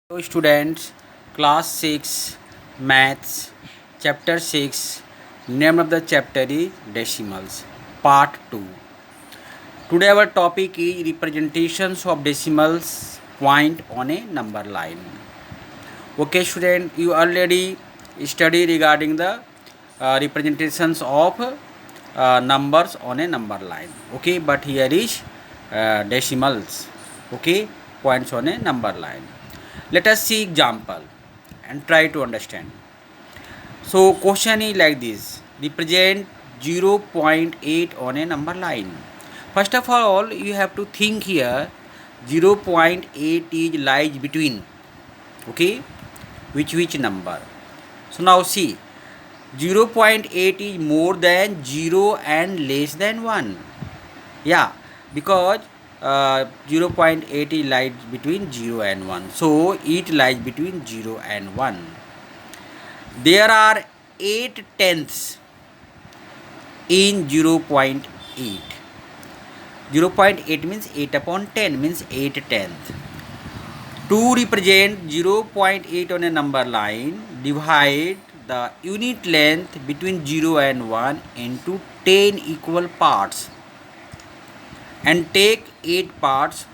Hello students, class 6 maths chapter 6. Name of the chapter is decimals part 2. Today our topic is representations of decimals point on a number line. Okay student, you already study regarding the representations of numbers on a number line. Okay, but here is decimals. Okay, points on a number line. Let us see example and try to understand. So question is like this: represent 0.8 on a number line. First of all, you have to think here 0.8 is lies between, okay, which number. So now see, 0.8 is more than 0 and less than 1. Yeah, because 0.8 lies between 0 and 1. So it lies between 0 and 1. There are 8 tenths in 0.8. 0.8 means 8 upon 10 means 8 tenths. To represent 0.8 on a number line, divide the unit length between 0 and 1 into 10 equal parts and take 8 parts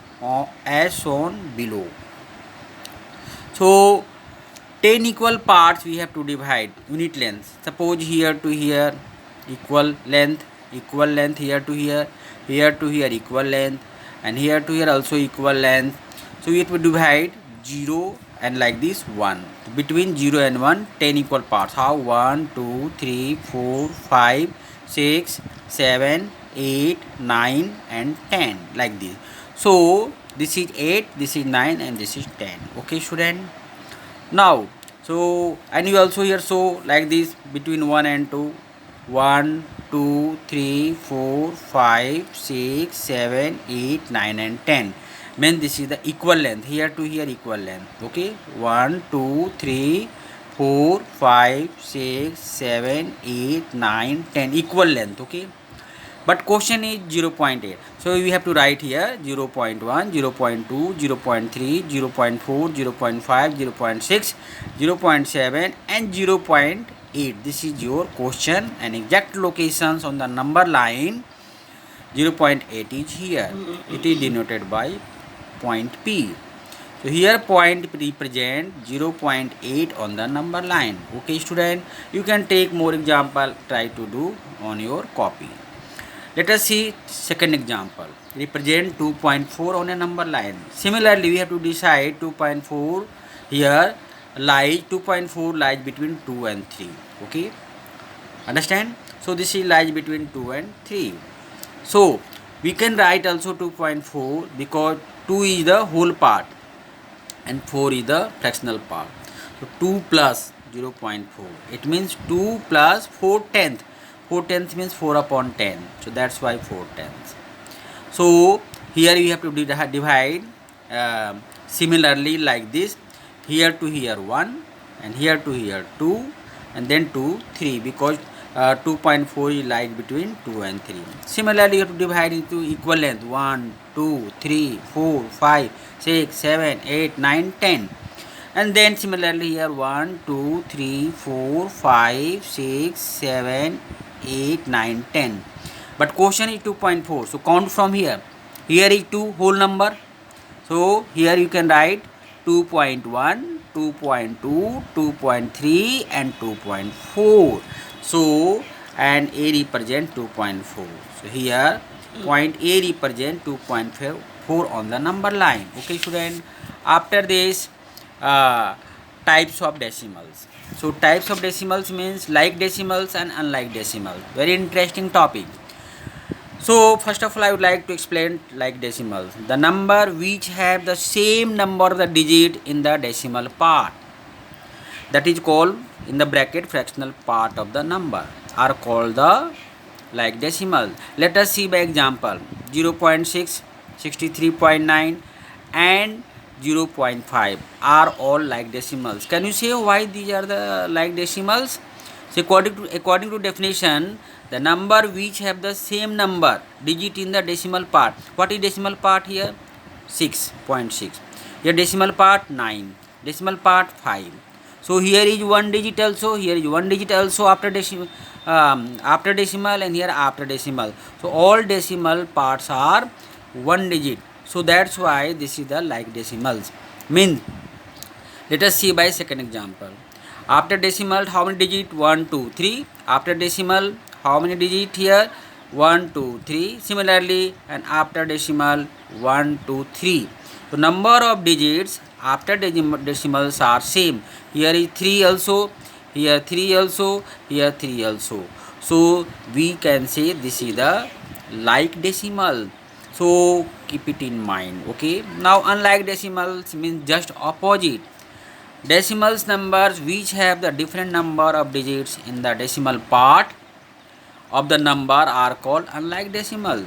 as shown below. So 10 equal parts we have to divide unit length. Suppose here to here equal length here to here to here equal length, and here to here also equal length. So we have to divide 0 and like this 1. Between 0 and 1, 10 equal parts. How? 1, 2, 3, 4, 5, 6, 7, 8, 9 and 10 like this. So this is 8, this is 9 and this is 10. Okay student. Now so, and you also here show like this between 1 and 2. 1, 2, 3, 4, 5, 6, 7, 8, 9 and 10. Mean this is the equal length. Here to here equal length. Okay. 1, 2, 3, 4, 5, 6, 7, 8, 9, 10. Equal length. Okay. But question is 0.8. So we have to write here 0.1, 0.2, 0.3, 0.4, 0.5, 0.6, 0.7 and 0.8. This is your question, and exact locations on the number line 0.8 is here. It is denoted by point P. So here point represent 0.8 on the number line. Okay student, you can take more example, try to do on your copy. Let us see second example. Represent 2.4 on a number line. Similarly, we have to decide 2.4 here lies 2.4 lies between 2 and 3. Okay, understand? So this is lies between 2 and 3. So we can write also 2.4 because 2 is the whole part and 4 is the fractional part. So 2 plus 0.4. It means 2 plus 4 tenth. 4 tenths means 4 upon 10. So that's why 4 tenths. So here you have to divide similarly like this. Here to here 1 and here to here 2 and then 2, 3 because 2.4 lies between 2 and 3. Similarly, you have to divide into equal length 1, 2, 3, 4, 5, 6, 7, 8, 9, 10. And then similarly here 1, 2, 3, 4, 5, 6, 7, 8, 9, 10. But question is 2.4. So count from here. Here is 2 whole number. So here you can write 2.1, 2.2, 2.3 and 2.4. So and A represent 2.4. So here point A represent 2.4 on the number line. Okay student. After this types of decimals. So types of decimals means like decimals and unlike decimals. Very interesting topic. So first of all I would like to explain like decimals. The number which have the same number of the digit in the decimal part, that is called in the bracket fractional part of the number, are called the like decimal. Let us see by example. 0.6, 63.9 and 0.5 are all like decimals. Can you say why these are the like decimals? So according to definition, the number which have the same number digit in the decimal part. What is decimal part here? 6.6. Here decimal part 9. decimal part 5. So here is one digit also, here is one digit also after decimal, and here after decimal. So all decimal parts are one digit. So that's why this is the like decimals. Means, let us see by second example. After decimal, how many digit? 1, 2, 3. After decimal, how many digit here? 1, 2, 3. Similarly, and after decimal, 1, 2, 3. So number of digits after decimals are same. Here is 3 also, here 3 also, here 3 also. So we can say this is the like decimal. So keep it in mind. Okay. Now unlike decimals means just opposite. Decimals numbers which have the different number of digits in the decimal part of the number are called unlike decimal.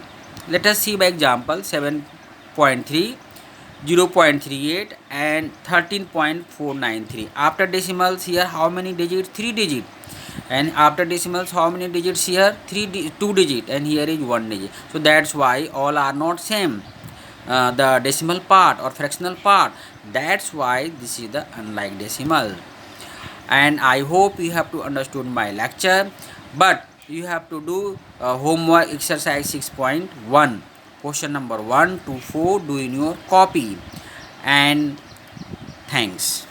Let us see by example 7.3, 0.38 and 13.493. After decimals here how many digits? 3 digit. And after decimals how many digits here? 2 digit, and here is 1 digit. So that's why all are not same. The decimal part or fractional part, that's why this is the unlike decimal. And I hope you have to understood my lecture, but you have to do homework exercise 6.1 question number 1 to 4 do in your copy. And thanks.